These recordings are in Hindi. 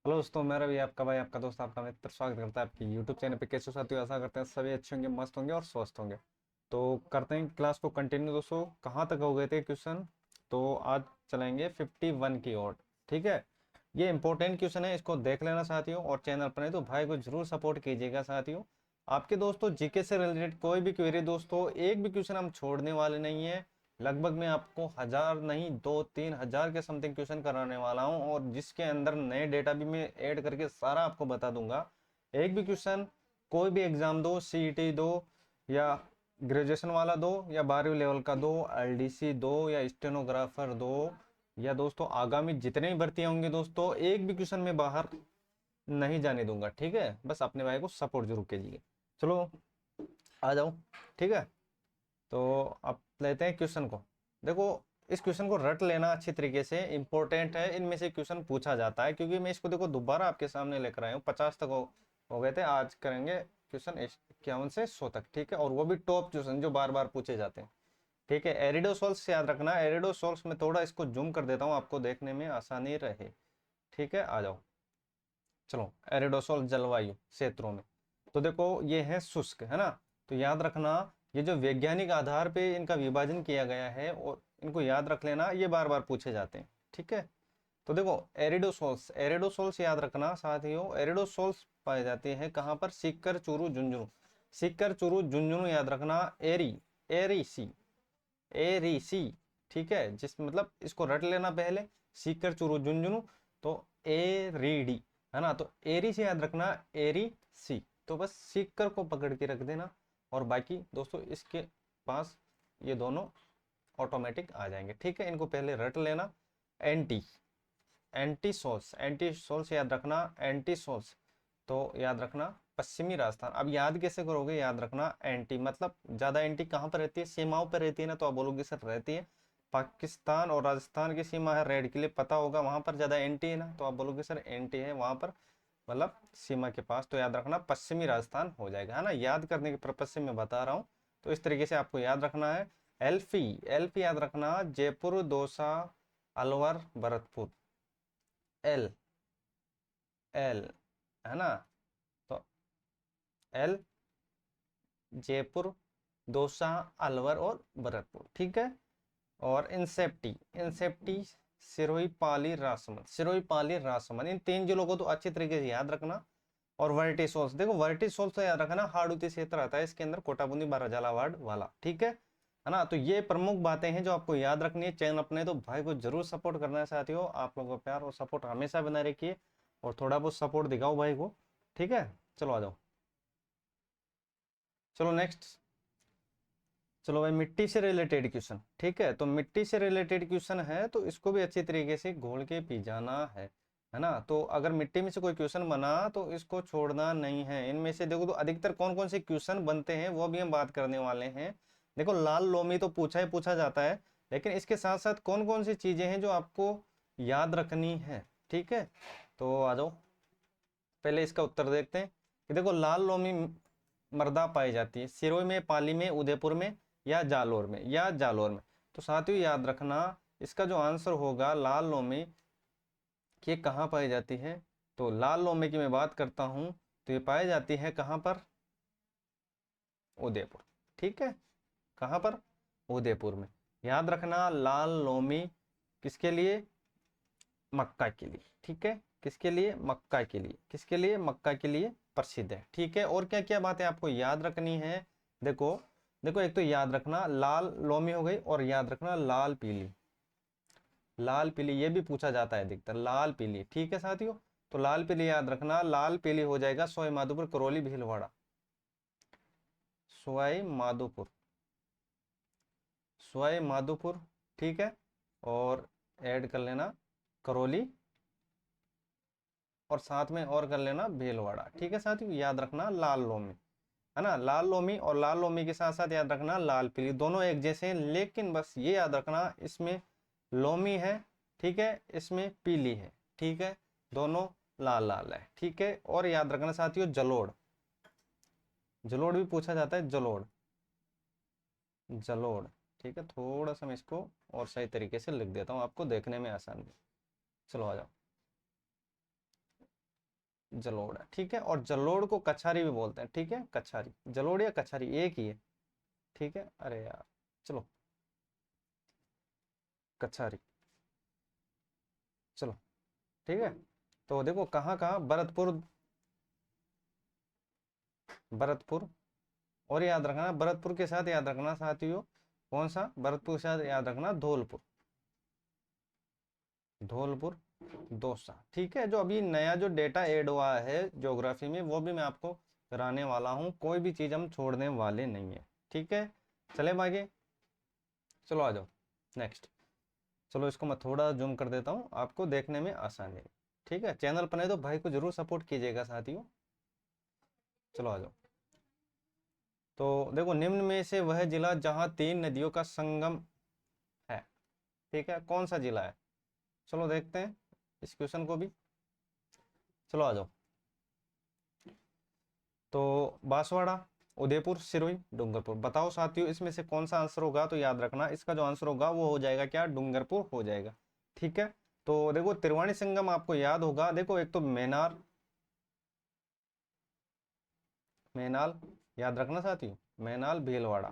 हेलो दोस्तों, मेरा भी आपका भाई, आपका दोस्त, आपका मित्र स्वागत करता है आपकी यूट्यूब चैनल पे। कैसे हो साथियों? आशा करते हैं सभी अच्छे होंगे, मस्त होंगे और स्वस्थ होंगे। तो करते हैं क्लास को कंटिन्यू। दोस्तों, कहाँ तक हो गए थे क्वेश्चन? तो आज चलेंगे 51 की ओर। ठीक है, ये इंपॉर्टेंट क्वेश्चन है, इसको देख लेना साथियों। और चैनल पर नहीं तो भाई को जरूर सपोर्ट कीजिएगा साथियों। आपके दोस्तों जीके से रिलेटेड कोई भी क्वेरी दोस्तों, एक भी क्वेश्चन हम छोड़ने वाले नहीं है। लगभग मैं आपको 1000 नहीं 2-3 हजार के समथिंग क्वेश्चन कराने वाला हूं, और जिसके अंदर नए डेटा भी मैं ऐड करके सारा आपको बता दूंगा। एक भी क्वेश्चन, कोई भी एग्जाम दो, सीईटी दो या ग्रेजुएशन वाला दो या 12वीं लेवल का दो, एलडीसी दो या स्टेनोग्राफर दो, या दोस्तों आगामी जितने भी भर्तियां होंगी दोस्तों, एक भी क्वेश्चन में बाहर नहीं जाने दूंगा। ठीक है, बस अपने भाई को सपोर्ट जरूर कीजिए। चलो आ जाओ। ठीक है, तो अब लेते हैं क्वेश्चन को। देखो, इस क्वेश्चन को रट लेना अच्छी तरीके से, इंपॉर्टेंट है। इनमें से क्वेश्चन पूछा जाता है, क्योंकि मैं इसको देखो दोबारा आपके सामने लेकर आया हूँ। 50 तक हो गए थे, आज करेंगे क्वेश्चन 51 से 100 तक। ठीक है, और वो भी टॉप क्वेश्चन जो बार बार पूछे जाते हैं। ठीक है, एरिडोसोल्स याद रखना। एरिडोसोल्स में थोड़ा इसको जूम कर देता हूँ, आपको देखने में आसानी रहे। ठीक है, आ जाओ। चलो, एरिडोसोल जलवायु क्षेत्रों में, तो देखो ये है शुष्क, है ना। तो याद रखना, ये जो वैज्ञानिक आधार पे इनका विभाजन किया गया है, और इनको याद रख लेना, ये बार बार पूछे जाते हैं। ठीक है, तो देखो एरिडोसोल्स, एरिडोसोल्स याद रखना साथियों। एरिडोसोल्स पाए जाते हैं कहाँ पर? सीकर, चूरू, झुंझुनू। सीकर, चूरू, झुंझुनू याद रखना। एरी, एरीसी, एरीसी। ठीक है, जिस मतलब इसको रट लेना पहले, सीकर, चूरू, झुंझुनू। तो एरीडी, है ना। तो एरी से याद रखना, एरी सी। तो बस सीकर को पकड़ के रख देना, और बाकी दोस्तों इसके पास ये दोनों ऑटोमेटिक आ जाएंगे। ठीक है, इनको पहले रट लेना। Anti, anti souls, anti souls याद रखना। एंटी सोल्स, तो याद रखना पश्चिमी राजस्थान। अब याद कैसे करोगे? याद रखना एंटी मतलब ज्यादा एंटी कहाँ पर रहती है? सीमाओं पर रहती है ना। तो आप बोलोगे सर रहती है, पाकिस्तान और राजस्थान की सीमा है, रेड के लिए पता होगा, वहां पर ज्यादा एंटी है ना। तो आप बोलोगे सर एंटी है वहां पर, मतलब सीमा के पास। तो याद रखना पश्चिमी राजस्थान हो जाएगा, है ना। याद करने के पर्पज से मैं बता रहा हूँ, तो इस तरीके से आपको याद रखना है। एल्फी, एल्फी याद रखना, जयपुर, दौसा, अलवर, भरतपुर। एल, एल, है ना। तो एल, जयपुर, दौसा, अलवर और भरतपुर। ठीक है, और इंसेप्टी, इंसेप्टी, सिरोही, पाली, राजसमंद। सिरोही, पाली, राजसमंद, इन तीन जिलों को तो अच्छी तरीके से याद रखना। और वर्टिसोल्स, देखो वर्टिसोल्स तो याद रखना, हाड़ौती क्षेत्र आता है इसके अंदर, कोटाबूंदी, बाराजाला वार्ड वाला। ठीक है ना। तो ये प्रमुख बातें हैं जो आपको याद रखनी है। चैनल अपने तो भाई को जरूर सपोर्ट करना है साथियों। आप लोगों का प्यार और सपोर्ट हमेशा बनाए रखिए, और थोड़ा बहुत सपोर्ट दिखाओ भाई को। ठीक है, चलो आ जाओ। चलो नेक्स्ट। चलो भाई, मिट्टी से रिलेटेड क्वेश्चन। ठीक है, तो मिट्टी से रिलेटेड क्वेश्चन है, तो इसको भी अच्छी तरीके से घोल के पी जाना है ना। तो अगर मिट्टी में से कोई क्वेश्चन बना तो इसको छोड़ना नहीं है। इनमें से देखो तो अधिकतर कौन कौन से क्वेश्चन बनते हैं वो भी हम बात करने वाले हैं। देखो, लाल लोमी तो पूछा ही पूछा जाता है, लेकिन इसके साथ साथ कौन कौन सी चीजें हैं जो आपको याद रखनी है। ठीक है, तो आ जाओ, पहले इसका उत्तर देखते हैं। कि देखो, लाल लोमी मृदा पाई जाती है सिरोही में, पाली में, उदयपुर में, या जालोर में, या जालोर में। तो साथियों याद रखना, इसका जो आंसर होगा लाल लोमी, ये कहाँ पाई जाती है? तो लाल लोमी की मैं बात करता हूँ, तो ये पाई जाती है कहाँ पर? उदयपुर। ठीक है, कहाँ पर? उदयपुर में। याद रखना, लाल लोमी किसके लिए? मक्का के लिए। ठीक है, किसके लिए? मक्का के लिए। किसके लिए? मक्का के लिए प्रसिद्ध है। ठीक है, और क्या क्या बातें आपको याद रखनी है? देखो, देखो एक तो याद रखना लाल लोमी हो गई, और याद रखना लाल पीली। लाल पीली ये भी पूछा जाता है अधिकतर, लाल पीली। ठीक है साथियों, तो लाल पीली याद रखना। लाल पीली हो जाएगा सवाई माधोपुर, करौली, भीलवाड़ा। सवाई माधोपुर, सवाई माधोपुर। ठीक है, और ऐड कर लेना करौली, और साथ में और कर लेना भीलवाड़ा। ठीक है साथियों, याद रखना लाल लोमी, है ना। लाल लोमी, और लाल लोमी के साथ साथ याद रखना लाल पीली, दोनों एक जैसे हैं, लेकिन बस ये याद रखना इसमें लोमी है, ठीक है, इसमें पीली है। ठीक है, दोनों लाल लाल है। ठीक है, और याद रखना साथियों जलोढ़, जलोढ़ भी पूछा जाता है, जलोढ़, जलोढ़। ठीक है, थोड़ा सा मैं इसको और सही तरीके से लिख देता हूँ, आपको देखने में आसान है। चलो आ जाओ। जलोड़ है, ठीक है। और जलोड़ को कछारी भी बोलते हैं, ठीक है, कछारी, जलोड़ या कछारी एक ही है, ठीक है। अरे यार, चलो कछारी, चलो ठीक है। तो देखो कहाँ कहाँ, भरतपुर, भरतपुर, और याद रखना भरतपुर के साथ याद रखना साथियों, कौन सा, भरतपुर के साथ याद रखना धौलपुर, धौलपुर, दौसा, ठीक है। जो अभी नया जो डेटा ऐड हुआ है ज्योग्राफी में, वो भी मैं आपको कराने वाला हूँ, कोई भी चीज हम छोड़ने वाले नहीं है, ठीक है। चले आगे, चलो आ जाओ नेक्स्ट। चलो इसको मैं थोड़ा जूम कर देता हूँ, आपको देखने में आसानी, ठीक है। चैनल पर नहीं तो भाई को जरूर सपोर्ट कीजिएगा साथियों। चलो आ जाओ। तो देखो, निम्न में से वह जिला जहाँ 3 नदियों का संगम है, ठीक है, कौन सा जिला है? चलो देखते हैं इस क्वेश्चन को भी, चलो आ जाओ। तो बांसवाड़ा, उदयपुर, सिरोही, डूंगरपुर, बताओ साथियों इसमें से कौन सा आंसर होगा? तो याद रखना इसका जो आंसर होगा वो हो जाएगा क्या, डूंगरपुर हो जाएगा, ठीक है। तो देखो त्रिवेणी संगम आपको याद होगा, देखो एक तो मैनार, मैनाल, याद रखना साथियों, मैनाल भीलवाड़ा,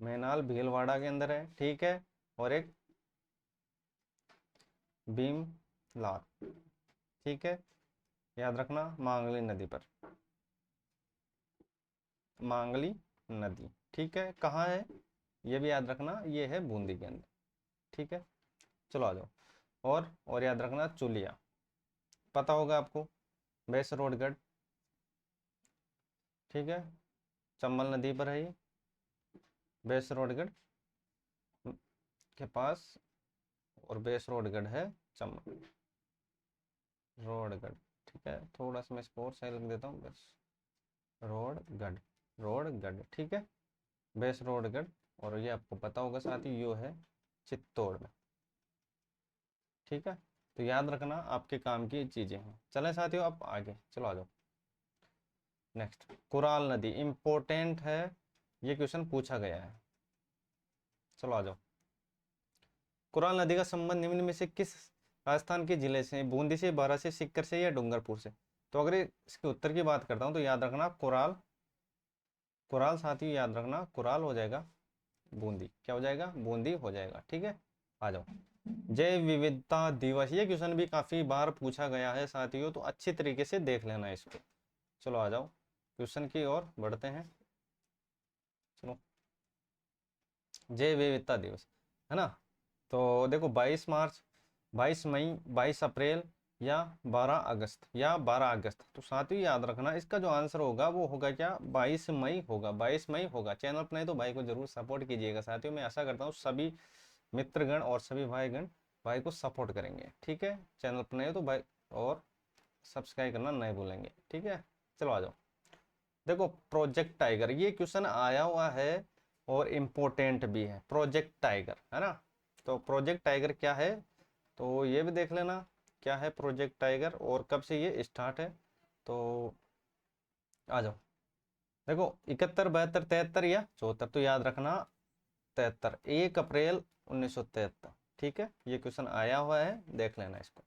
मैनाल भीलवाड़ा के अंदर है, ठीक है। और एक भीमलाल, ठीक है, याद रखना मांगली नदी पर, मांगली नदी, ठीक है, कहाँ है ये भी याद रखना, ये है बूंदी के अंदर, ठीक है। चलो आ जाओ। और याद रखना चुलिया, पता होगा आपको, बेसरोडगढ़, ठीक है, चंबल नदी पर है ये, बेसरोडगढ़ के पास, और बेसरोडगढ़ है चंबल रोडगढ़, ठीक है। थोड़ा सा मैं इसको और सही लिख देता हूँ, बस रोडगढ़, रोडगढ़, ठीक है, बेसरोडगढ़। और ये आपको पता होगा साथ ही, यो है चित्तौड़ में, ठीक है। तो याद रखना आपके काम की चीजें हैं। चले साथियों अब आगे, चलो आ जाओ नेक्स्ट। कुराल नदी इंपॉर्टेंट है, ये क्वेश्चन पूछा गया है, चलो आ जाओ। कुराल नदी का संबंध निम्न में से किस राजस्थान के जिले से, बूंदी से, बारां से, सीकर से, या डूंगरपुर से? तो अगर इसके उत्तर की बात करता हूँ तो याद रखना कुराल, कुराल साथियों याद रखना कुराल हो जाएगा बूंदी, क्या हो जाएगा, बूंदी हो जाएगा, ठीक है। आ जाओ। जैव विविधता दिवस, ये क्वेश्चन भी काफी बार पूछा गया है साथियों, तो अच्छी तरीके से देख लेना इसको। चलो आ जाओ क्वेश्चन की ओर बढ़ते हैं, चलो। जैव विविधता दिवस, है ना? तो देखो 22 मार्च, 22 मई, 22 अप्रैल, या 12 अगस्त, या 12 अगस्त। तो साथियों याद रखना इसका जो आंसर होगा वो होगा क्या, 22 मई होगा, 22 मई होगा। चैनल पर नहीं तो भाई को जरूर सपोर्ट कीजिएगा साथियों, मैं आशा करता हूँ सभी मित्रगण और सभी भाईगण भाई को सपोर्ट करेंगे, ठीक है। चैनल पर नहीं हो तो भाई और सब्सक्राइब करना नहीं भूलेंगे, ठीक है। चलो आ जाओ। देखो प्रोजेक्ट टाइगर, ये क्वेश्चन आया हुआ है और इम्पोर्टेंट भी है, प्रोजेक्ट टाइगर, है ना? तो प्रोजेक्ट टाइगर क्या है, तो ये भी देख लेना क्या है प्रोजेक्ट टाइगर और कब से ये स्टार्ट है। तो आ जाओ। देखो 71, 72, 73 या 74, तो याद रखना 73, 1 अप्रैल 1973, ठीक है। ये क्वेश्चन आया हुआ है, देख लेना इसको।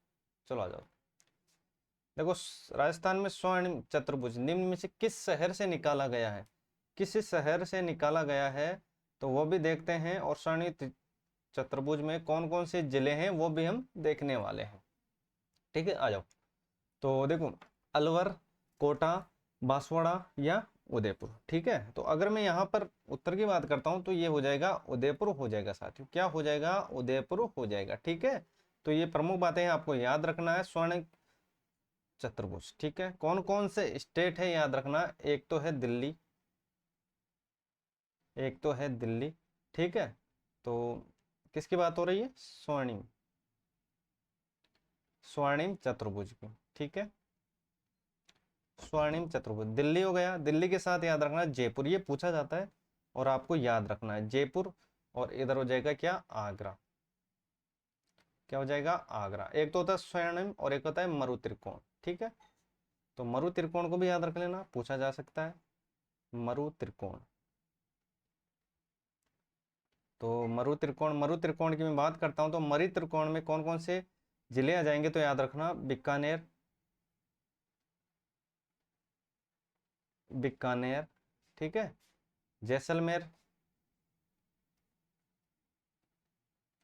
चलो आ जाओ। देखो राजस्थान में स्वर्ण चतुर्भुज निम्न में से किस शहर से निकाला गया है, किस शहर से निकाला गया है, तो वो भी देखते हैं। और स्वर्ण चतुर्भुज में कौन कौन से जिले हैं वो भी हम देखने वाले हैं, ठीक है। आ जाओ। तो देखो अलवर, कोटा, बांसवाड़ा, या उदयपुर, ठीक है। तो अगर मैं यहाँ पर उत्तर की बात करता हूँ तो ये हो जाएगा उदयपुर हो जाएगा साथियों, क्या हो जाएगा, उदयपुर हो जाएगा, ठीक है। तो ये प्रमुख बातें आपको याद रखना है, स्वर्ण चतुर्भुज, ठीक है। कौन कौन से स्टेट है याद रखना, एक तो है दिल्ली, एक तो है दिल्ली, ठीक है। तो किसकी बात हो रही है, स्वर्णिम, स्वर्णिम चतुर्भुज की, ठीक है। स्वर्णिम चतुर्भुज दिल्ली हो गया, दिल्ली के साथ याद रखना जयपुर, ये पूछा जाता है और आपको याद रखना है जयपुर। और इधर हो जाएगा क्या, आगरा, क्या हो जाएगा, आगरा। एक तो होता है स्वर्णिम और एक होता है मरु त्रिकोण, ठीक है। तो मरु त्रिकोण को भी याद रख लेना, पूछा जा सकता है मरु त्रिकोण। तो मरु त्रिकोण, मरु त्रिकोण की मैं बात करता हूं तो मरु त्रिकोण में कौन कौन से जिले आ जाएंगे, तो याद रखना बीकानेर, बीकानेर, ठीक है, जैसलमेर,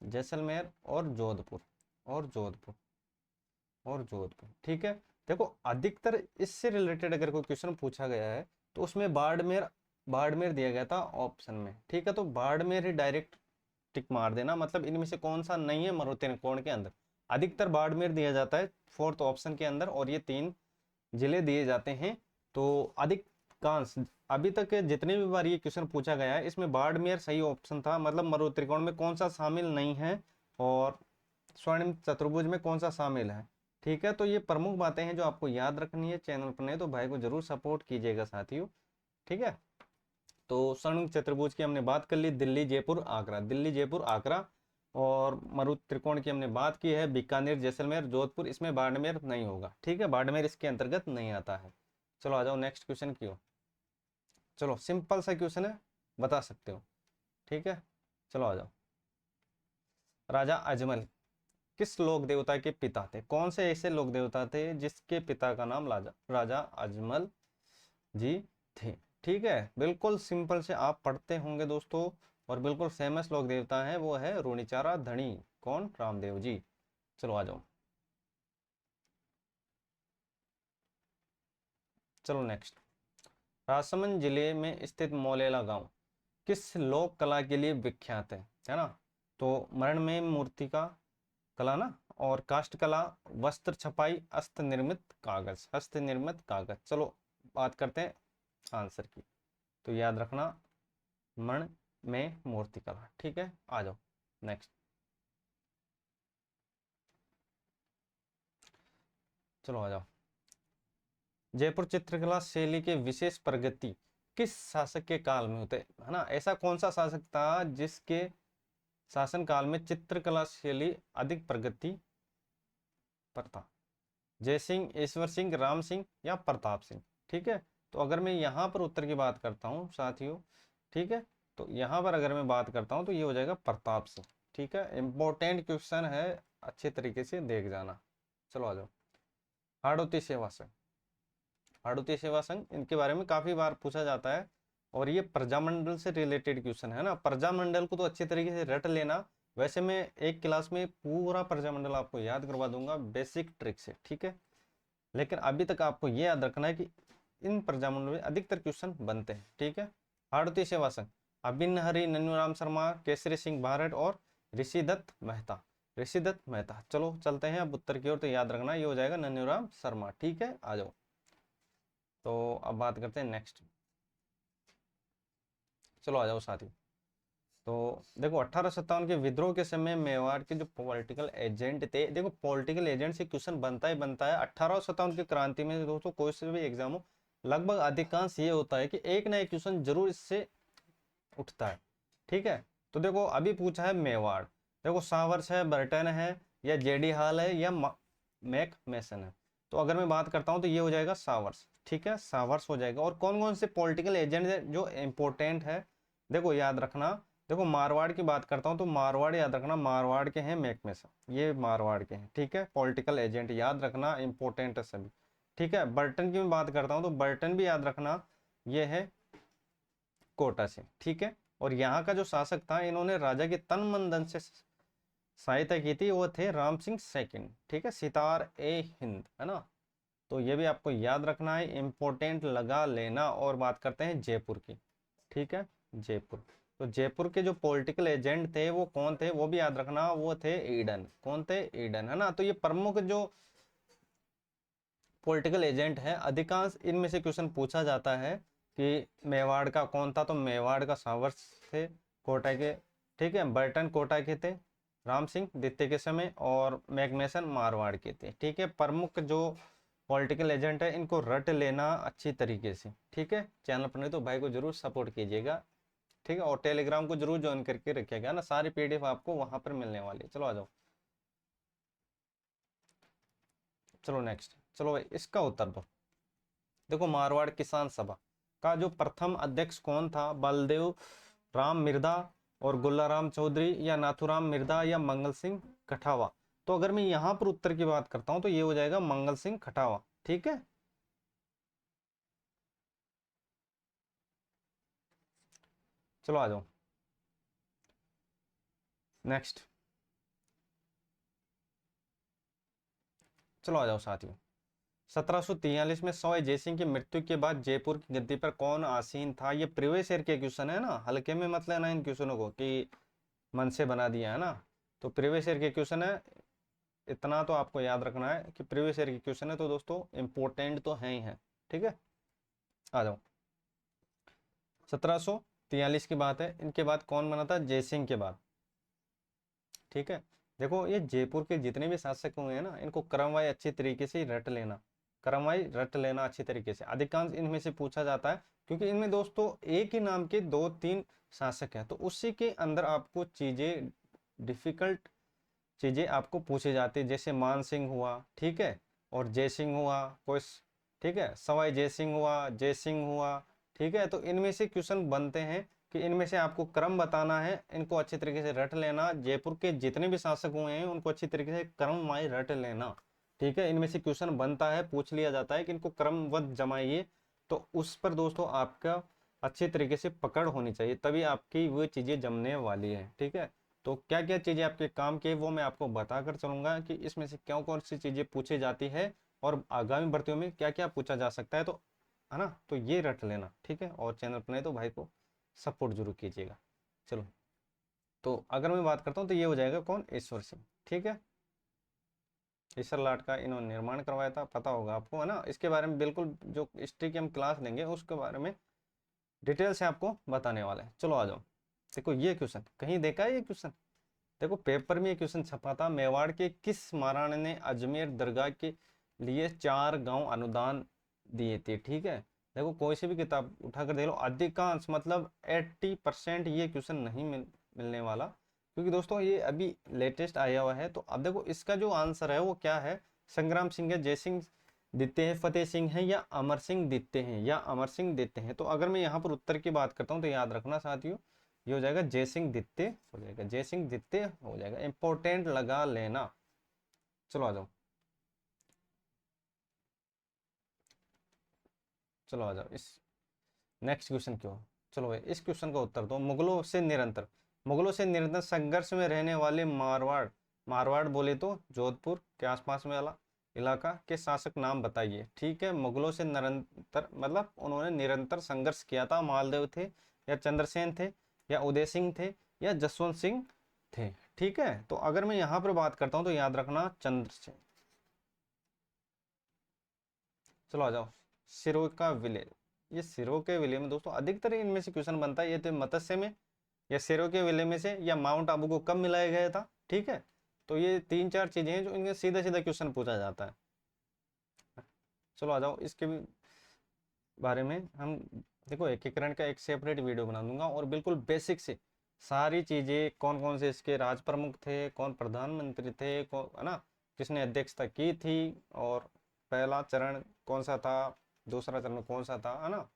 जैसलमेर और जोधपुर, और जोधपुर, और जोधपुर, ठीक है। देखो अधिकतर इससे रिलेटेड अगर कोई क्वेश्चन पूछा गया है तो उसमें बाड़मेर, बाड़मेर दिया गया था ऑप्शन में, ठीक है। तो बाड़मेर ही डायरेक्ट टिक मार देना, मतलब इनमें से कौन सा नहीं है मरुआ त्रिकोण के अंदर। अधिकतर बाड़मेर दिया जाता है फोर्थ ऑप्शन के अंदर, और ये 3 जिले दिए जाते हैं। तो अधिकांश अभी तक जितने भी बार ये क्वेश्चन पूछा गया है इसमें बाड़मेर सही ऑप्शन था, मतलब मरुआ त्रिकोण में कौन सा शामिल नहीं है और स्वर्णिम चतुर्भुज में कौन सा शामिल है, ठीक है। तो ये प्रमुख बातें हैं जो आपको याद रखनी है। चैनल पर नहीं तो भाई को जरूर सपोर्ट कीजिएगा साथियों, ठीक है। तो स्वर्णिम चतुर्भुज की हमने बात कर ली, दिल्ली जयपुर आगरा, दिल्ली जयपुर आगरा। और मरु त्रिकोण की हमने बात की है, बीकानेर जैसलमेर जोधपुर, इसमें बाड़मेर नहीं होगा, ठीक है, बाड़मेर इसके अंतर्गत नहीं आता है। चलो आ जाओ नेक्स्ट क्वेश्चन की ओर। चलो सिंपल सा क्वेश्चन है, बता सकते हो, ठीक है। चलो आ जाओ। राजा अजमल किस लोक देवता के पिता थे? कौन से ऐसे लोक देवता थे जिसके पिता का नाम राजा राजा अजमल जी थे, ठीक है। बिल्कुल सिंपल से आप पढ़ते होंगे दोस्तों, और बिल्कुल फेमस लोक देवता है, वो है रूणीचारा धनी, कौन? रामदेव जी। चलो आ जाओ। चलो नेक्स्ट। राजसमंद जिले में स्थित मौलेला गांव किस लोक कला के लिए विख्यात है ना? तो मरण में मूर्ति का कला ना, और काष्ठ कला, वस्त्र छपाई, हस्त निर्मित कागज, हस्त निर्मित कागज। चलो बात करते हैं आंसर की। तो याद रखना मण में मूर्ति कला, ठीक है। आ जाओ नेक्स्ट। चलो आ जाओ। जयपुर चित्रकला शैली के विशेष प्रगति किस शासक के काल में होते है ना? ऐसा कौन सा शासक था जिसके शासन काल में चित्रकला शैली अधिक प्रगति पर था? जय सिंह, ईश्वर सिंह, राम सिंह या प्रताप सिंह, ठीक है। तो अगर मैं यहाँ पर उत्तर की बात करता हूँ साथियों, ठीक है, तो यहाँ पर अगर मैं बात करता हूँ तो ये हो जाएगा प्रताप सिंह, ठीक है। इंपॉर्टेंट क्वेश्चन है, अच्छे तरीके से देख जाना। चलो आ जाओ। हाड़ौती सेवा संघ, हाड़ौती सेवा संघ इनके बारे में काफी बार पूछा जाता है, और ये प्रजामंडल से रिलेटेड क्वेश्चन है ना। प्रजामंडल को तो अच्छे तरीके से रट लेना, वैसे मैं एक क्लास में पूरा प्रजामंडल आपको याद करवा दूंगा बेसिक ट्रिक से, ठीक है। लेकिन अभी तक आपको ये याद रखना है कि इन प्रजामंडल में अधिकतर क्वेश्चन बनते हैं, ठीक है। हाड़ौती सेवा संघ अभिन्न हरि, नन्नूराम शर्मा, केसरी सिंह भारत और ऋषिदत्त मेहता, ऋषिदत्त मेहता। चलो चलते हैं अब उत्तर की ओर। तो याद रखना ये हो जाएगा नन्नूराम शर्मा, ठीक है। आ जाओ। तो अब बात करते हैं नेक्स्ट। चलो आ जाओ साथी। तो देखो 1857 के विद्रोह के समय मेवाड़ के जो पॉलिटिकल एजेंट थे, देखो पॉलिटिकल एजेंट से क्वेश्चन बनता ही बनता है। 1857 की क्रांति में दोस्तों कोई से भी एग्जाम हो, लगभग अधिकांश ये होता है कि एक ना एक क्वेश्चन जरूर इससे उठता है, ठीक है। तो देखो अभी पूछा है मेवाड़, देखो सावर्स है, बर्टन है, या जेडी हाल है, या मैक मैसन है। तो अगर मैं बात करता हूँ तो ये हो जाएगा सावर्स, ठीक है, सावर्स हो जाएगा। और कौन कौन से पॉलिटिकल एजेंट है जो इंपॉर्टेंट है, देखो याद रखना। देखो मारवाड़ की बात करता हूँ तो मारवाड़ याद रखना, मारवाड़ के हैं मैक मैसन, ये मारवाड़ के हैं, ठीक है। पॉलिटिकल एजेंट याद रखना, इंपॉर्टेंट है सभी, ठीक है। बर्टन की मैं बात करता हूँ तो बर्टन भी याद रखना, ये है कोटा से, ठीक है। और यहाँ का जो शासक था, इन्होंने राजा के तन मन धन से सहायता की थी, वो थे राम सिंह सेकंड, ठीक है, सितार ए हिंद, है ना। तो ये भी आपको याद रखना है, इंपॉर्टेंट लगा लेना। और बात करते हैं जयपुर की, ठीक है, जयपुर। तो जयपुर के जो पॉलिटिकल एजेंट थे वो कौन थे, वो भी याद रखना, वो थे ईडन, कौन थे? ईडन, है ना। तो ये प्रमुख जो पॉलिटिकल एजेंट है, अधिकांश इनमें से क्वेश्चन पूछा जाता है कि मेवाड़ का कौन था, तो मेवाड़ का सावर्स थे कोटा के, ठीक है। बर्टन कोटा के थे, राम सिंह द्वितीय के समय, और मैग्नेसन मारवाड़ के थे, ठीक है। प्रमुख जो पॉलिटिकल एजेंट है इनको रट लेना अच्छी तरीके से, ठीक है। चैनल पर नहीं तो भाई को जरूर सपोर्ट कीजिएगा, ठीक है। और टेलीग्राम को जरूर ज्वाइन करके रखिएगा ना, सारी पीडीएफ आपको वहां पर मिलने वाली है। चलो आ जाओ। चलो नेक्स्ट। चलो भाई इसका उत्तर दो। देखो मारवाड़ किसान सभा का जो प्रथम अध्यक्ष कौन था? बलदेव राम मिर्दा और गुल्लाराम चौधरी, या नाथुराम मिर्दा, या मंगल सिंह कठावा। तो अगर मैं यहाँ पर उत्तर की बात करता हूँ तो ये हो जाएगा मंगल सिंह कठावा, ठीक है। चलो आ जाओ नेक्स्ट। चलो आ जाओ साथियों। 1743 में सवाई जयसिंह की मृत्यु के बाद जयपुर की गद्दी पर कौन आसीन था? ये प्रीवियस ईयर के क्वेश्चन है ना, हल्के में मत लेना इन क्वेश्चनों को कि मन से बना दिया है ना। तो प्रीवियस ईयर के क्वेश्चन है, इतना तो आपको याद रखना है कि प्रीवियस ईयर के क्वेश्चन है, तो दोस्तों इंपॉर्टेंट तो है ही है। ठीक है, आ जाओ। 1743 की बात है, इनके बाद कौन बना था? जयसिंह के बाद। ठीक है, देखो ये जयपुर के जितने भी शासक हुए हैं ना, इनको क्रमवार अच्छी तरीके से रट लेना, क्रमवार रट लेना अच्छी तरीके से। अधिकांश इनमें से पूछा जाता है, क्योंकि इनमें दोस्तों एक ही नाम के 2-3 शासक हैं, तो उसी के अंदर आपको चीजें, डिफिकल्ट चीजें आपको पूछी जाती है। जैसे मान सिंह हुआ, ठीक है, और जय सिंह हुआ कोई, ठीक है, सवाई जय सिंह हुआ, जय सिंह हुआ, ठीक है। तो इनमें से क्वेश्चन बनते हैं कि इनमें से आपको क्रम बताना है, इनको अच्छे तरीके से रट लेना। जयपुर के जितने भी शासक हुए हैं उनको अच्छी तरीके से क्रमवार रट लेना। ठीक है, इनमें से क्वेश्चन बनता है, पूछ लिया जाता है कि इनको क्रमबद्ध जमाइए, तो उस पर दोस्तों आपका अच्छे तरीके से पकड़ होनी चाहिए, तभी आपकी वो चीजें जमने वाली है। ठीक है, तो क्या क्या चीजें आपके काम की वो मैं आपको बताकर चलूंगा कि इसमें से कौन कौन सी चीजें पूछी जाती है और आगामी भर्तियों में क्या क्या पूछा जा सकता है, तो है ना, तो ये रट लेना। ठीक है, और चैनल पर नहीं तो भाई को सपोर्ट जरूर कीजिएगा। चलो, तो अगर मैं बात करता हूँ तो ये हो जाएगा कौन? ईश्वर सिंह। ठीक है, ईश्वर लाट का इन्होंने निर्माण करवाया था, पता होगा आपको, है ना। इसके बारे में बिल्कुल जो हिस्ट्री की हम क्लास लेंगे उसके बारे में डिटेल से आपको बताने वाले हैं। चलो आ जाओ। देखो ये क्वेश्चन कहीं देखा है, ये क्वेश्चन देखो पेपर में ये क्वेश्चन छपा था, मेवाड़ के किस महाराणा ने अजमेर दरगाह के लिए 4 गांव अनुदान दिए थे? ठीक है, देखो कोई सी भी किताब उठाकर देख लो, अधिकांश मतलब 80% ये क्वेश्चन नहीं मिलने वाला, क्योंकि दोस्तों ये अभी लेटेस्ट आया हुआ है। तो अब देखो इसका जो आंसर है वो क्या है? संग्राम सिंह है, जय सिंह दित्ते हैं, फतेह सिंह है, या अमर सिंह दित्ते हैं, या अमर सिंह दित्ते हैं। तो अगर मैं यहाँ पर उत्तर की बात करता हूँ तो याद रखना साथियों, ये हो जाएगा जय सिंह दित्ते, हो जाएगा जय सिंह दित्ते, हो जाएगा, इंपॉर्टेंट लगा लेना। चलो आ जाओ, चलो आ जाओ इस नेक्स्ट क्वेश्चन क्यों। चलो भाई इस क्वेश्चन का उत्तर दो। मुगलों से निरंतर संघर्ष में रहने वाले मारवाड़, मारवाड़ बोले तो जोधपुर के आसपास में वाला इलाका के शासक नाम बताइए। ठीक है, मुगलों से निरंतर मतलब उन्होंने निरंतर संघर्ष किया था, मालदेव थे, या चंद्रसेन थे, या उदय सिंह थे, या जसवंत सिंह थे। ठीक है, तो अगर मैं यहाँ पर बात करता हूँ तो याद रखना चंद्रसेन। चलो आ जाओ, सिरों का विलय। ये सिरों के विलय में दोस्तों अधिकतर इनमें से क्वेश्चन बनता है, ये तो मत्स्य में, या सिरों के विलय में से, या माउंट आबू को कब मिलाया गया था। ठीक है, तो ये 3-4 चीजें हैं जो इनके सीधा सीधा क्वेश्चन पूछा जाता है। चलो आ जाओ, इसके भी बारे में हम देखो एकीकरण का एक सेपरेट वीडियो बना दूंगा, और बिल्कुल बेसिक से सारी चीजें, कौन कौन से इसके राज प्रमुख थे, कौन प्रधानमंत्री थे, कौन, है ना, किसने अध्यक्षता की थी, और पहला चरण कौन सा था, दूसरा चरण कौन सा था, है ना।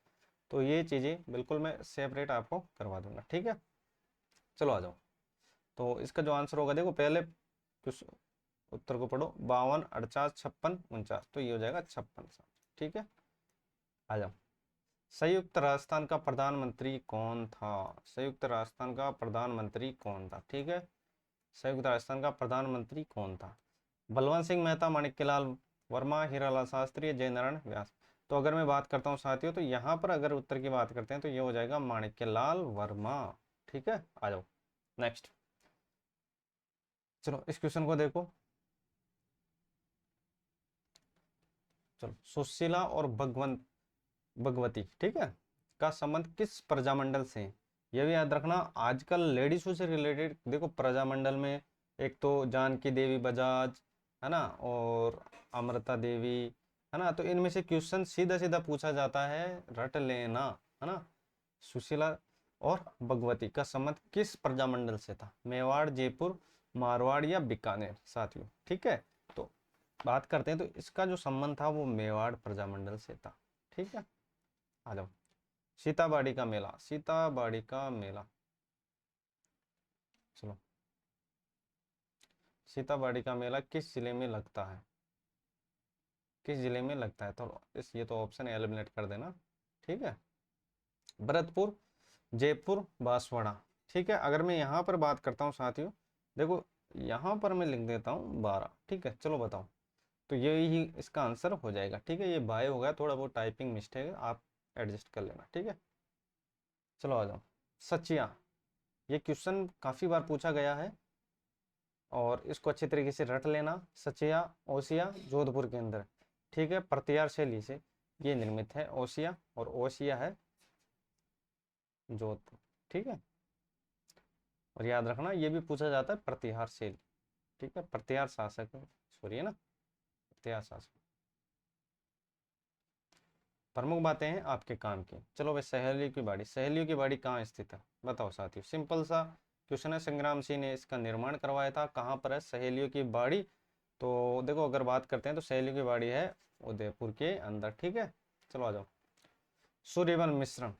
तो ये चीजें बिल्कुल मैं सेपरेट आपको करवा दूंगा। ठीक है, चलो आ जाओ। तो इसका जो आंसर होगा, देखो पहले कुछ उत्तर को पढ़ो, 52, 48, 56, 49, तो ये हो जाएगा 56। ठीक है, आ जाओ। संयुक्त राजस्थान का प्रधानमंत्री कौन था? संयुक्त राजस्थान का प्रधानमंत्री कौन था? ठीक है, संयुक्त राजस्थान का प्रधानमंत्री कौन था? बलवंत सिंह मेहता, माणिक्यलाल वर्मा, हीरालाल शास्त्री, जयनारायण व्यास। तो अगर मैं बात करता हूँ साथियों, तो यहाँ पर अगर उत्तर की बात करते हैं तो ये हो जाएगा माणिक्यलाल वर्मा। ठीक है, आ जाओ नेक्स्ट। चलो इस क्वेश्चन को देखो। चलो, सुशीला और भगवती, ठीक है, का संबंध किस प्रजामंडल से है? ये भी याद रखना। आजकल लेडीजों से रिलेटेड देखो प्रजामंडल में एक तो जानकी देवी बजाज, है ना, और अमृता देवी, है ना, तो इनमें से क्वेश्चन सीधा सीधा पूछा जाता है, रट लेना, है ना। सुशीला और भगवती का संबंध किस प्रजामंडल से था? मेवाड़, जयपुर, मारवाड़, या बीकानेर साथियों। ठीक है, तो बात करते हैं तो इसका जो संबंध था वो मेवाड़ प्रजामंडल से था। ठीक है, आ जाओ। सीताबाड़ी का मेला, सीताबाड़ी का मेला, चलो, सीताबाड़ी का मेला किस जिले में लगता है? किस जिले में लगता है? तो इस ये तो ऑप्शन एलिमिनेट कर देना। ठीक है, भरतपुर, जयपुर बांसवाड़ा। ठीक है, अगर मैं यहाँ पर बात करता हूँ साथियों, देखो यहाँ पर मैं लिख देता हूँ 12। ठीक है, चलो बताओ, तो यही इसका आंसर हो जाएगा। ठीक है, ये बाय हो गया, थोड़ा बहुत टाइपिंग मिस्टेक है, आप एडजस्ट कर लेना। ठीक है, चलो आ जाओ। सचिया, ये क्वेश्चन काफ़ी बार पूछा गया है और इसको अच्छे तरीके से रट लेना। सचिया ओसिया जोधपुर के अंदर, ठीक है, प्रतिहार शैली से ये निर्मित है ओसिया, और ओसिया है जोधपुर। ठीक है, और याद रखना ये भी पूछा जाता है प्रतिहार शैली। ठीक है, प्रतिहार शासक, सॉरी है ना, प्रतिहार शासक। प्रमुख बातें हैं आपके काम की। चलो भाई, सहेलियों की बाड़ी, सहेलियों की बाड़ी कहाँ स्थित है बताओ साथियों। सिंपल सा क्वेश्चन है, संग्राम सिंह ने इसका निर्माण करवाया था। कहाँ पर है सहेलियों की बाड़ी? तो देखो, अगर बात करते हैं तो सहेलियों की बाड़ी है उदयपुर के अंदर। ठीक है, चलो आ जाओ। सूर्यमल मिश्रण,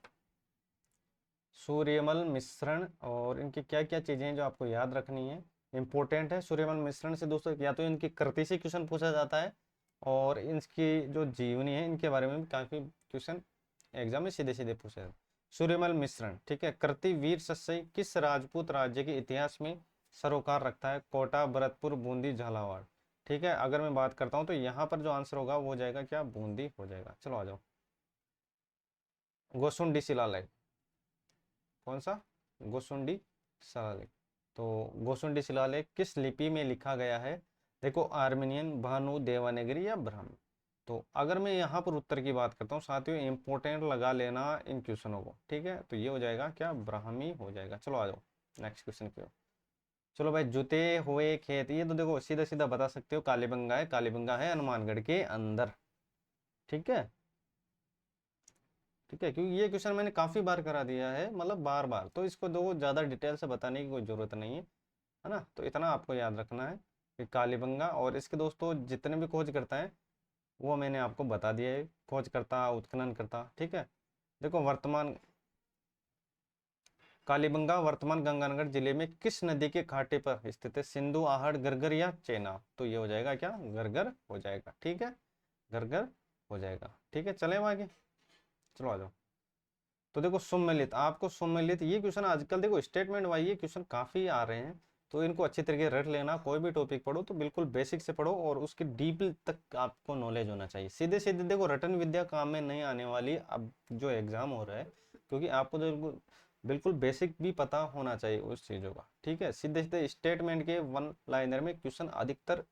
सूर्यमल मिश्रण और इनकी क्या क्या चीजें हैं जो आपको याद रखनी है, इंपॉर्टेंट है। सूर्यमल मिश्रण से दोस्तों या तो इनकी कृति से क्वेश्चन पूछा जाता है, और इनकी जो जीवनी है इनके बारे में भी काफी क्वेश्चन एग्जाम में सीधे सीधे पूछे जाते हैं। सूर्यमल मिश्रण, ठीक है, कृति वीर सस्यई किस राजपूत राज्य के इतिहास में सरोकार रखता है? कोटा, भरतपुर, बूंदी, झालावाड़। ठीक है, अगर मैं बात करता हूँ तो यहाँ पर जो आंसर होगा वो हो जाएगा क्या? बूंदी हो जाएगा। चलो आ जाओ। गोसुंडी शिलालेख, कौन सा? गोसुंडी शिलालेख। तो गोसुंडी शिलालेख किस लिपि में लिखा गया है? देखो, आर्मेनियन, भानु, देवनागरी या ब्राह्मी। तो अगर मैं यहाँ पर उत्तर की बात करता हूँ साथियों, इंपोर्टेंट लगा लेना इन क्वेश्चनों को। ठीक है, तो ये हो जाएगा क्या? ब्राह्मी हो जाएगा। चलो आ जाओ नेक्स्ट क्वेश्चन की ओर। चलो भाई, जुते हुए खेत, ये तो देखो सीधा सीधा बता सकते हो, कालीबंगा है। कालीबंगा है हनुमानगढ़ के अंदर। ठीक है, ठीक है, क्योंकि ये क्वेश्चन मैंने काफी बार करा दिया है, मतलब बार बार, तो इसको दो ज्यादा डिटेल से बताने की कोई जरूरत नहीं है ना। तो इतना आपको याद रखना है कि कालीबंगा, और इसके दोस्तों जितने भी खोज करता है वो मैंने आपको बता दिया है, खोज करता, उत्खनन करता। ठीक है, देखो वर्तमान कालीबंगा वर्तमान गंगानगर जिले में किस नदी के घाटे पर स्थित है? सिंधु, आहड़, गरगर या चेनाब? तो ये हो जाएगा क्या? गरगर हो जाएगा। ठीक है, गरगर हो जाएगा। ठीक है, चले आगे, चलो आ जाओ। तो देखो सुमेलित, आपको सुमेलित, ये क्वेश्चन आजकल देखो स्टेटमेंट वाइज ये क्वेश्चन काफी आ रहे हैं, तो इनको अच्छे तरीके रट लेना। कोई भी टॉपिक पढ़ो तो बिल्कुल बेसिक से पढ़ो, और उसके डीप तक आपको नॉलेज होना चाहिए। सीधे सीधे देखो रटन विद्या काम में नहीं आने वाली अब जो एग्जाम हो रहा है, क्योंकि आपको बिल्कुल बिल्कुल बेसिक भी पता होना चाहिए उस चीजों का। ठीक है, सीधे सीधे स्टेटमेंट के वन लाइनर में क्वेश्चन अधिकतर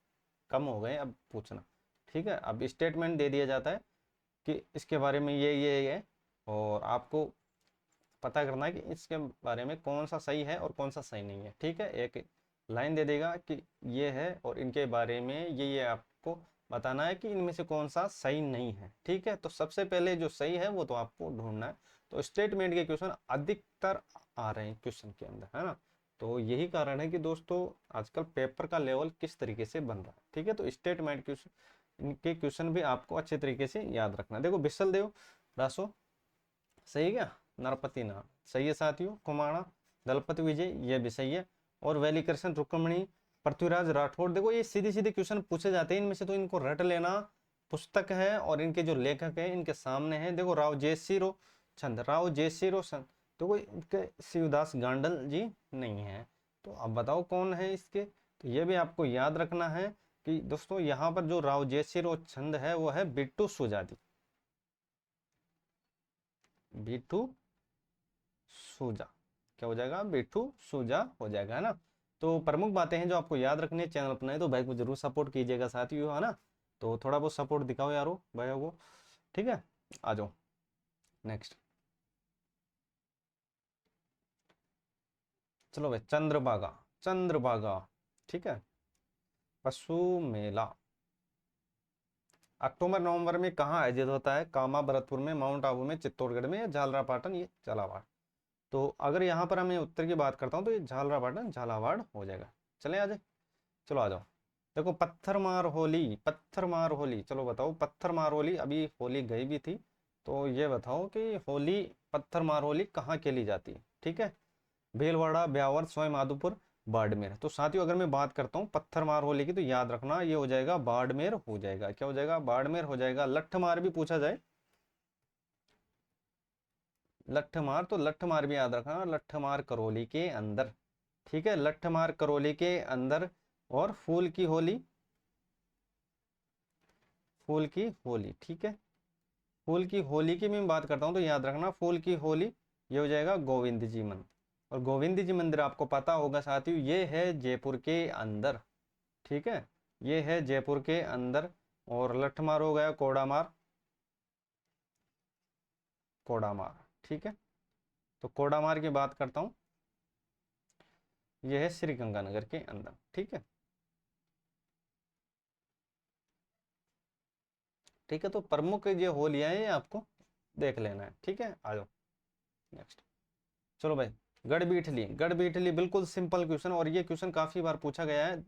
कम हो गए अब पूछना। ठीक है, अब स्टेटमेंट दे दिया जाता है कि इसके बारे में ये है, और आपको पता करना है कि इसके बारे में कौन सा सही है और कौन सा सही नहीं है। ठीक है, एक लाइन दे देगा कि ये है और इनके बारे में ये आपको बताना है कि इनमें से कौन सा सही नहीं है। ठीक है, तो सबसे पहले जो सही है वो तो आपको ढूंढना है। तो स्टेटमेंट के क्वेश्चन अधिकतर आ रहे हैं क्वेश्चन के अंदर, है ना। तो यही कारण है कि दोस्तों आजकल पेपर का लेवल किस तरीके से बन रहा है। ठीक है, तो स्टेटमेंट क्वेश्चन, इनके क्वेश्चन भी आपको अच्छे तरीके से याद रखना है। देखो बिसल देव रासो, सही है क्या? नरपति नाम सही है साथियों। कुमाणा, दलपति विजय, ये भी सही है। और वैली कृष्ण रुक्मणी, पृथ्वीराज राठौड़, देखो ये सीधे सीधे क्वेश्चन पूछे जाते हैं, इनमें से तो इनको रट लेना। पुस्तक है और इनके जो लेखक है इनके सामने है। देखो राव जयसिरो छंद, राव जयसिरो छंद, तो कोई इनके शिवदास गांडल जी नहीं है। तो अब बताओ कौन है इसके? तो ये भी आपको याद रखना है कि दोस्तों यहाँ पर जो राव जयसिरो छंद है वो है बिट्टू सुजादी, बिट्टू सूजा। क्या हो जाएगा? बिट्टू सूजा हो जाएगा, है ना। तो प्रमुख बातें हैं जो आपको याद रखनी है। चैनल अपना है तो भाई को जरूर सपोर्ट कीजिएगा साथियों, है ना। तो थोड़ा बहुत सपोर्ट दिखाओ यारो भाइयों को। ठीक है, आ जाओ नेक्स्ट। चलो भाई, चंद्रभागा, चंद्रभागा, ठीक है, पशु मेला अक्टूबर नवंबर में कहाँ आयोजित होता है? कामा, भरतपुर में, माउंट आबू में, चित्तौड़गढ़ में, या झालरापाटन, ये झालावाड़। तो अगर यहाँ पर मैं उत्तर की बात करता हूँ तो ये झालरापाटन झालावाड़ हो जाएगा। चले आ जाए, चलो आ जाओ। देखो पत्थर मार होली, पत्थर मार होली, चलो बताओ पत्थर मार होली, अभी होली गई भी थी, तो ये बताओ कि होली, पत्थर मार होली कहाँ खेली जाती है? ठीक है, भीलवाड़ा, ब्यावर, सवाई माधोपुर, बाड़मेर। तो साथियों अगर मैं बात करता हूँ पत्थर मार होली की, तो याद रखना ये हो जाएगा बाड़मेर हो जाएगा। क्या हो जाएगा? बाड़मेर हो जाएगा। लठ मार भी पूछा जाए, लट्ठमार, तो लट्ठमार भी याद रखना, लट्ठमार करौली के अंदर, ठीक है, लट्ठमार करौली के अंदर। और फूल की होली, फूल की होली, ठीक है, फूल की होली की मैं बात करता हूँ तो याद रखना फूल की होली, ये हो जाएगा गोविंद जी मंदिर। और गोविंद जी मंदिर आपको पता होगा साथियों, ये है जयपुर के अंदर, ठीक है, ये है जयपुर के अंदर। और लठमार हो गया कोडामार, कोडामार, ठीक है। तो कोडामार की बात करता हूँ, ये है श्री गंगानगर के अंदर, ठीक है, ठीक है। तो प्रमुख ये होलियां हैं, ये आपको देख लेना है, ठीक है। आ जाओ नेक्स्ट। चलो भाई, गढ़बीठली, गढ़बीठली बिल्कुल सिंपल क्वेश्चन, और ये क्वेश्चन काफी बार पूछा गया है।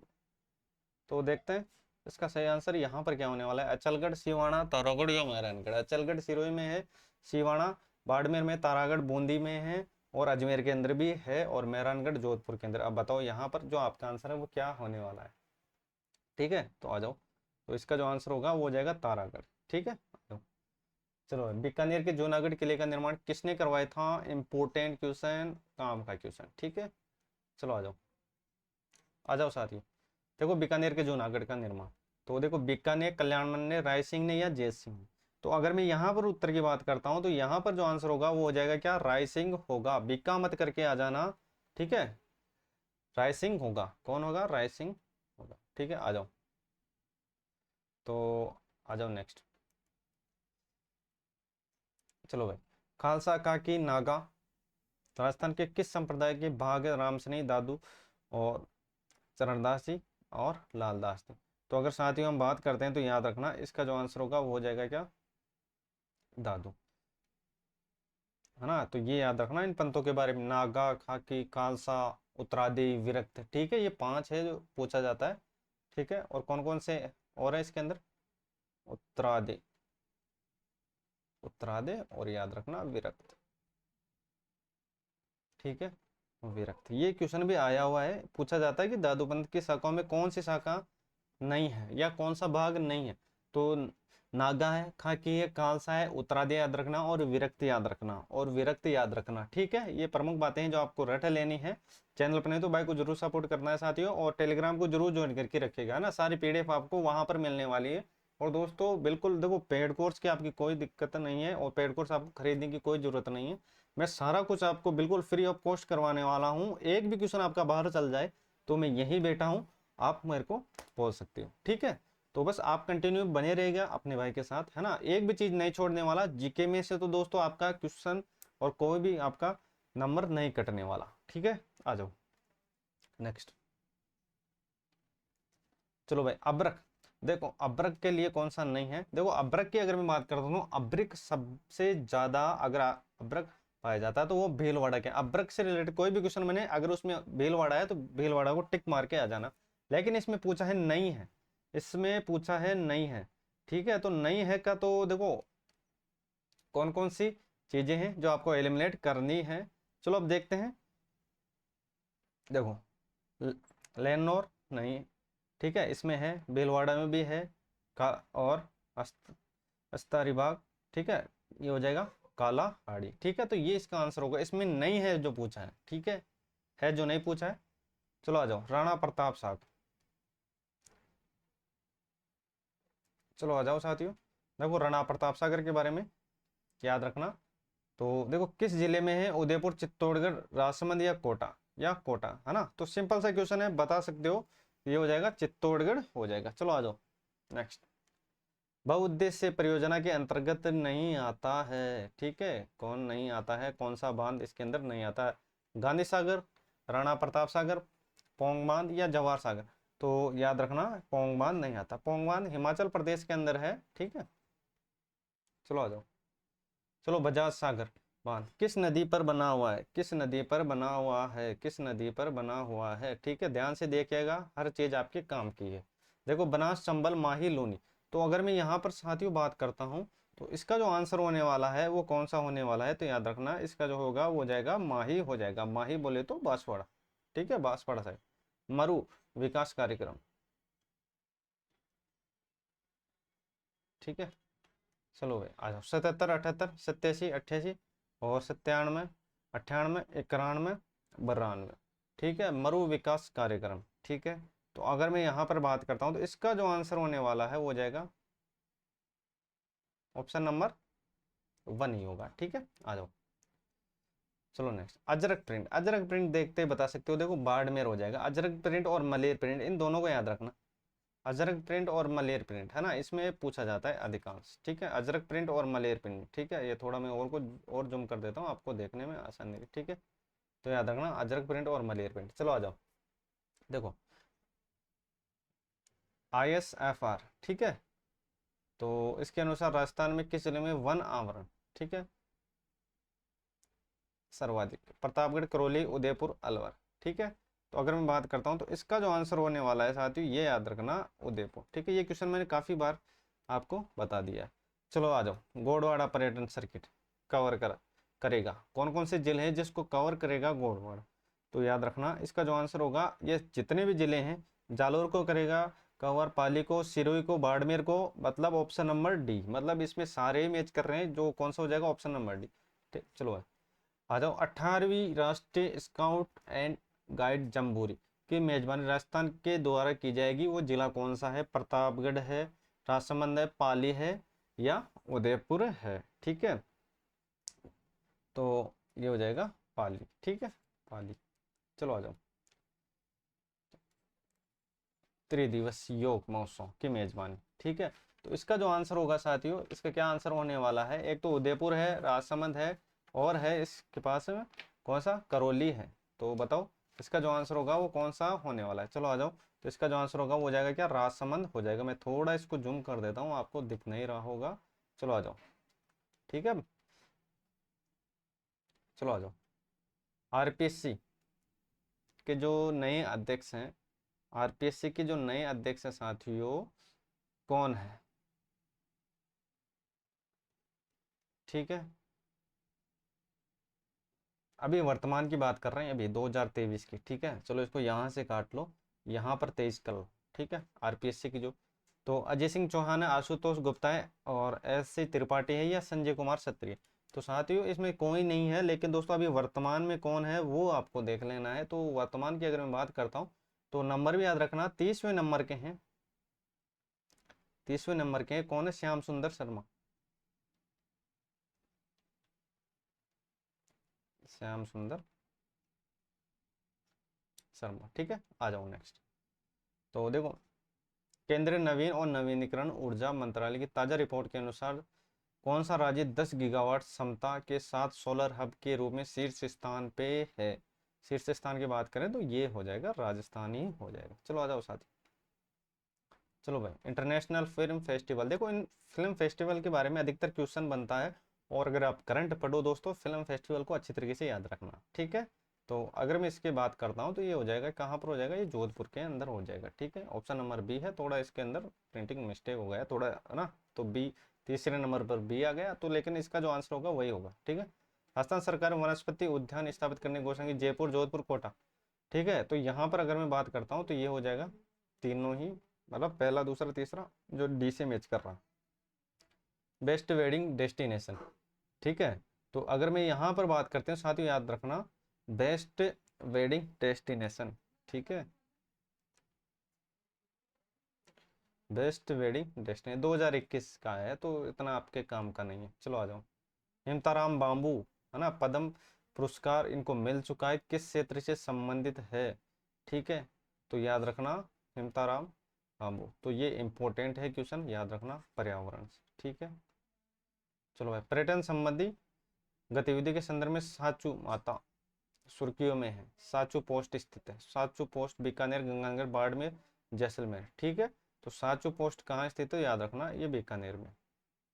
तो देखते हैं इसका सही आंसर यहाँ पर क्या होने वाला है। अचलगढ़, सिवाना, तारागढ़ या मेहरानगढ़। अचलगढ़ सिरोही में है, सिवाना बाड़मेर में, तारागढ़ बूंदी में है, और अजमेर के अंदर भी है, और मेहरानगढ़ जोधपुर के अंदर। अब बताओ यहाँ पर जो आपका आंसर है वो क्या होने वाला है, ठीक है। तो आ जाओ, तो इसका जो आंसर होगा वो हो जाएगा तारागढ़, ठीक है। आ जाओ। चलो, बीकानेर के जूनागढ़ किले का निर्माण किसने करवाया था, इंपोर्टेंट क्वेश्चन, काम का क्वेश्चन, ठीक है। चलो आ जाओ, आ जाओ साथियों। देखो बीकानेर के जूनागढ़ का निर्माण, तो देखो बीकानेर कल्याण ने, राय सिंह ने, या जय सिंह ने। तो अगर मैं यहाँ पर उत्तर की बात करता हूँ तो यहाँ पर जो आंसर होगा वो हो जाएगा क्या, राय सिंह होगा। बीका मत करके आ जाना, ठीक है, राय सिंह होगा। कौन होगा, राय सिंह होगा, ठीक है। आ जाओ, तो आ जाओ नेक्स्ट। चलो भाई, खालसा काकी नागा राजस्थान के किस संप्रदाय के भाग है, रामसनी, दादू और चरणदास जी और लालदास जी। तो अगर साथियों हम बात करते हैं तो याद रखना इसका जो आंसर होगा वो हो जाएगा क्या, दादू, है ना। तो ये याद रखना इन पंथों के बारे में, नागा, खाकी, खालसा, उत्तरादि, विरक्त, ठीक है। ये पांच है जो पूछा जाता है, ठीक है। और कौन कौन से और है इसके अंदर, उत्तरादि, उत्तरादि, और याद रखना विरक्त, ठीक है, विरक्त। ये क्वेश्चन भी आया हुआ है, पूछा जाता है कि दादू पंथ की शाखाओं में कौन सी शाखा नहीं है, या कौन सा भाग नहीं है। तो नागा है, खाकी है, खालसा है, उत्तरादि याद रखना, और विरक्त याद रखना, और विरक्त याद रखना, ठीक है। ये प्रमुख बातें हैं जो आपको रट लेनी है। चैनल पर नहीं तो भाई को जरूर सपोर्ट करना है साथियों, और टेलीग्राम को जरूर ज्वाइन करके रखिएगा, है ना। सारी पीडीएफ आपको वहां पर मिलने वाली है। और दोस्तों बिल्कुल देखो, पेड कोर्स की आपकी कोई दिक्कत नहीं है, और पेड कोर्स आपको खरीदने की कोई जरूरत नहीं है। मैं सारा कुछ आपको बिल्कुल फ्री ऑफ कॉस्ट करवाने वाला हूँ। एक भी क्वेश्चन आपका बाहर चल जाए तो मैं यही बैठा हूँ, आप मेरे को बोल सकते हो, ठीक है। तो बस आप कंटिन्यू बने रहिएगा अपने भाई के साथ, है ना। एक भी चीज नहीं छोड़ने वाला जीके में से, तो दोस्तों आपका क्वेश्चन और कोई भी आपका नंबर नहीं कटने वाला, ठीक है। आ जाओ नेक्स्ट। चलो भाई, अब्रक, देखो अब्रक के लिए कौन सा नहीं है। देखो अब्रक की अगर मैं बात करता हूँ, अब्रिक सबसे ज्यादा अगर अब्रक पाया जाता है तो वो भीलवाड़ा के। अब्रक से रिलेटेड कोई भी क्वेश्चन मैंने, अगर उसमें भीलवाड़ा है तो भीलवाड़ा को टिक मार के आ जाना। लेकिन इसमें पूछा है नहीं है, इसमें पूछा है नहीं है, ठीक है। तो नहीं है का तो देखो कौन कौन सी चीजें हैं जो आपको एलिमिनेट करनी है। चलो अब देखते हैं। देखो लेनोर नहीं, ठीक है, इसमें है, भीलवाड़ा में भी है का, और अस्तारिबाग, ठीक है, ये हो जाएगा काला हाड़ी, ठीक है। तो ये इसका आंसर होगा, इसमें नहीं है जो पूछा है, ठीक है जो नहीं पूछा है। चलो आ जाओ, राणा प्रताप साहब, चलो आ जाओ साथियों। देखो राणा प्रताप सागर के बारे में याद रखना। तो देखो किस जिले में है, उदयपुर, चित्तौड़गढ़, राजसमंद, या कोटा, या कोटा, है ना। तो सिंपल सा क्वेश्चन है, बता सकते हो, ये हो जाएगा चित्तौड़गढ़ हो जाएगा। चलो आ जाओ नेक्स्ट। बहुउद्देश्य परियोजना के अंतर्गत नहीं आता है, ठीक है, कौन नहीं आता है, कौन सा बांध इसके अंदर नहीं आता है। गांधी सागर, राणा प्रताप सागर, पोंग बांध, या जवाहर सागर। तो याद रखना पोंग बांध नहीं आता। पोंग बांध हिमाचल प्रदेश के अंदर है, ठीक है। चलो आ जाओ। चलो बजाज सागर बांध किस नदी पर बना हुआ है, किस नदी पर बना हुआ है, किस नदी पर बना हुआ है, ठीक है। ध्यान से देखिएगा, हर चीज आपके काम की है। देखो बनास, चंबल, माही, लूनी। तो अगर मैं यहाँ पर साथियों बात करता हूँ तो इसका जो आंसर होने वाला है वो कौन सा होने वाला है, तो याद रखना इसका जो होगा वो हो जाएगा माही हो जाएगा। माही बोले तो बांसवाड़ा, ठीक है, बांसवाड़ा साइड। मरु विकास कार्यक्रम, ठीक है। चलो भाई आ जाओ, 77, 78, 87, 88, और 97, 98, 91, 92। ठीक है, मरु विकास कार्यक्रम। ठीक है, तो अगर मैं यहाँ पर बात करता हूँ तो इसका जो आंसर होने वाला है वो हो जाएगा ऑप्शन नंबर 1 ही होगा। ठीक है, आ जाओ। चलो next, Ajrak print. Ajrak print देखते ही बता सकते हो, देखो बाड़मेर हो जाएगा। अजरक प्रिंट और मलेर प्रिंट, इन दोनों को याद रखना। अजरक प्रिंट और मलेर प्रिंट है ना, इसमें पूछा जाता है अधिकांश। ठीक है, अजरक प्रिंट और मलेर प्रिंट। ठीक है, ये थोड़ा मैं और को और जूम कर देता हूँ, आपको देखने में आसानी। ठीक है, तो याद रखना अजरक प्रिंट और मलेर प्रिंट। चलो आ जाओ, देखो ISFR। ठीक है, तो इसके अनुसार राजस्थान में किस जिले में वन आवरण, ठीक है, सर्वाधिक? प्रतापगढ़, करौली, उदयपुर, अलवर। ठीक है, तो अगर मैं बात करता हूँ तो इसका जो आंसर होने वाला है साथियों, ये याद रखना उदयपुर। ठीक है, ये क्वेश्चन मैंने काफी बार आपको बता दिया है। चलो आ जाओ, गोडवाड़ा पर्यटन सर्किट कवर करेगा कौन कौन से जिले हैं जिसको कवर करेगा गोडवाड़ा? तो याद रखना इसका जो आंसर होगा, ये जितने भी जिले हैं, जालोर को करेगा कवर, पाली को, सिरोही को, बाड़मेर को, मतलब ऑप्शन नंबर डी। मतलब इसमें सारे ही मैच कर रहे हैं, जो कौन सा हो जाएगा, ऑप्शन नंबर डी। ठीक, चलो आ जाओ। 18वीं राष्ट्रीय स्काउट एंड गाइड जम्बूरी की मेजबानी राजस्थान के द्वारा की जाएगी, वो जिला कौन सा है? प्रतापगढ़ है, राजसमंद है, पाली है, या उदयपुर है? ठीक है, तो ये हो जाएगा पाली। ठीक है, पाली। चलो आ जाओ, त्रिदिवसीय योग महोत्सव की मेजबानी। ठीक है, तो इसका जो आंसर होगा साथियों, इसका क्या आंसर होने वाला है? एक तो उदयपुर है, राजसमंद है, और है इसके पास में कौन सा, करौली है। तो बताओ इसका जो आंसर होगा वो कौन सा होने वाला है? चलो आ जाओ, तो इसका जो आंसर होगा वो हो जाएगा क्या, राजसमंद हो जाएगा। मैं थोड़ा इसको जूम कर देता हूँ, आपको दिख नहीं रहा होगा। चलो आ जाओ, ठीक है, चलो आ जाओ। आरपीएससी के जो नए अध्यक्ष हैं, आरपीएससी के जो नए अध्यक्ष हैं साथियों, कौन है? ठीक है, अभी वर्तमान की बात कर रहे हैं, अभी 2023 की। ठीक है, चलो इसको यहाँ से काट लो, यहाँ पर 23 कर लो। ठीक है, आरपीएससी की जो, तो अजय सिंह चौहान है, आशुतोष गुप्ता है, और एस सी त्रिपाठी है, या संजय कुमार क्षत्रिय? तो साथियों इसमें कोई नहीं है, लेकिन दोस्तों अभी वर्तमान में कौन है वो आपको देख लेना है। तो वर्तमान की अगर मैं बात करता हूँ तो नंबर भी याद रखना, 30वें नंबर के हैं। 30वें नंबर के हैं, कौन है? श्याम सुंदर शर्मा। श्याम सुंदर शर्मा। ठीक है, आ जाओ नेक्स्ट। तो देखो, केंद्रीय नवीन और नवीनीकरण ऊर्जा मंत्रालय की ताजा रिपोर्ट के अनुसार कौन सा राज्य 10 गीगावाट क्षमता के साथ सोलर हब के रूप में शीर्ष स्थान पे है? शीर्ष स्थान की बात करें तो ये हो जाएगा राजस्थान ही हो जाएगा। चलो आ जाओ साथी। चलो भाई, इंटरनेशनल फिल्म फेस्टिवल। देखो इन फिल्म फेस्टिवल के बारे में अधिकतर क्वेश्चन बनता है, और अगर आप करंट पढ़ो दोस्तों, फिल्म फेस्टिवल को अच्छी तरीके से याद रखना। ठीक है, तो अगर मैं इसकी बात करता हूँ तो ये हो जाएगा, कहाँ पर हो जाएगा, ये जोधपुर के अंदर हो जाएगा। ठीक है, ऑप्शन नंबर बी है। थोड़ा इसके अंदर प्रिंटिंग मिस्टेक हो गया थोड़ा, है ना, तो बी, तीसरे नंबर पर बी आ गया, तो लेकिन इसका जो आंसर होगा वही होगा। ठीक है, राजस्थान सरकार ने वनस्पति उद्यान स्थापित करने की घोषणा की, जयपुर, जोधपुर, कोटा। ठीक है, तो यहाँ पर अगर मैं बात करता हूँ तो ये हो जाएगा तीनों ही, मतलब पहला, दूसरा, तीसरा, जो डी से मैच कर रहा। Best wedding destination. ठीक है, तो अगर मैं यहाँ पर बात करते हैं साथियों, याद रखना बेस्ट वेडिंग डेस्टिनेशन। ठीक है, बेस्ट वेडिंग डेस्टिनेशन 2021 का है, तो इतना आपके काम का नहीं है। चलो आ जाओ, हेमताराम बाम्बू, है ना, पद्म पुरस्कार इनको मिल चुका है, किस क्षेत्र से संबंधित है? ठीक है, तो याद रखना हेमताराम बाम्बू, तो ये इंपॉर्टेंट है क्वेश्चन, याद रखना पर्यावरण से। ठीक है, चलो भाई, पर्यटन संबंधी गतिविधि के संदर्भ में साचू माता सुर्खियों में है। साचू पोस्ट स्थित है, साचू पोस्ट बीकानेर, गंगानगर, बाड़मेर, जैसलमेर। ठीक है, तो साचू पोस्ट कहाँ स्थित है, याद रखना ये बीकानेर में।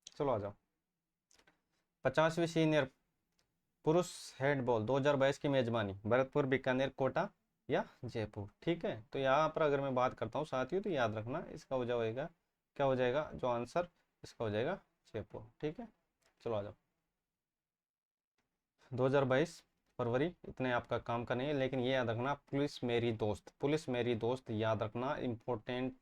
चलो आ जाओ, 50वीं सीनियर पुरुष हैंडबॉल 2022 की मेजबानी भरतपुर, बीकानेर, कोटा, या जयपुर? ठीक है, तो यहाँ पर अगर मैं बात करता हूँ साथियों, तो याद रखना इसका हो जाएगा, क्या हो जाएगा जो आंसर, इसका हो जाएगा जयपुर। ठीक है, चलो आ जाओ, 2022 फरवरी, इतने आपका काम का नहीं है, लेकिन ये याद रखना पुलिस मेरी दोस्त, पुलिस मेरी दोस्त याद रखना, इम्पोर्टेंट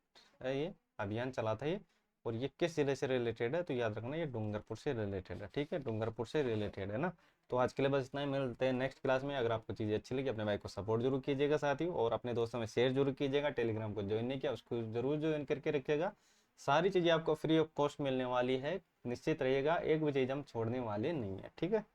है ये, अभियान चला था ये और ये किस जिले से रिलेटेड है, तो याद रखना ये डूंगरपुर से रिलेटेड है। ठीक है, डूंगरपुर से रिलेटेड है ना। तो आज के लिए बस इतना ही, मिलते हैं नेक्स्ट क्लास में। अगर आपको चीज़ें अच्छी लगी अपने भाई को सपोर्ट जरूर कीजिएगा साथियों, और अपने दोस्तों में शेयर जरूर कीजिएगा। टेलीग्राम को ज्वाइन नहीं किया उसको जरूर ज्वाइन करके रखिएगा। सारी चीज़ें आपको फ्री ऑफ कॉस्ट मिलने वाली है, निश्चित रहिएगा, एक भी चीज़ हम छोड़ने वाले नहीं है। ठीक है।